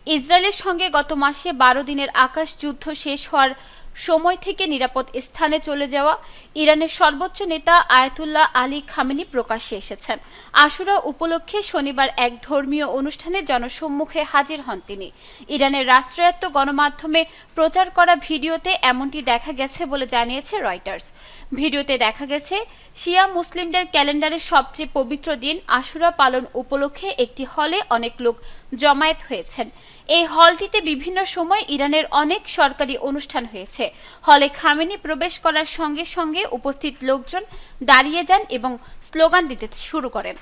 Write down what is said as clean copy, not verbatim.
ইসরায়েলের সঙ্গে গত মাসে ১২ দিনের আকাশ যুদ্ধ শেষ হওয়ার সময় থেকে নিরাপদ স্থানে চলে যাওয়া ইরানের সর্বোচ্চ নেতা আয়াতুল্লাহ আলী খামেনি প্রকাশ্যে এসেছেন। আশুরা উপলক্ষে শনিবার এক ধর্মীয় অনুষ্ঠানে জনসম্মুখে হাজির হন তিনি। ইরানের রাষ্ট্রায়ত্ত গণমাধ্যমে প্রচার করা ভিডিওতে এমনটি দেখা গেছে বলে জানিয়েছে রয়টার্স। ভিডিওতে দেখা গেছে শিয়া মুসলিমদের ক্যালেন্ডারের সবচেয়ে পবিত্র দিন আশুরা পালন উপলক্ষে একটি হলে অনেক লোক জমায়েত হয়েছেন। এই হলটিতে বিভিন্ন সময় ইরানের অনেক সরকারি অনুষ্ঠান হয়েছে। হলে খামেনি প্রবেশ করার সঙ্গে সঙ্গে উপস্থিত লোকজন দাঁড়িয়ে যান এবং স্লোগান দিতে শুরু করেন।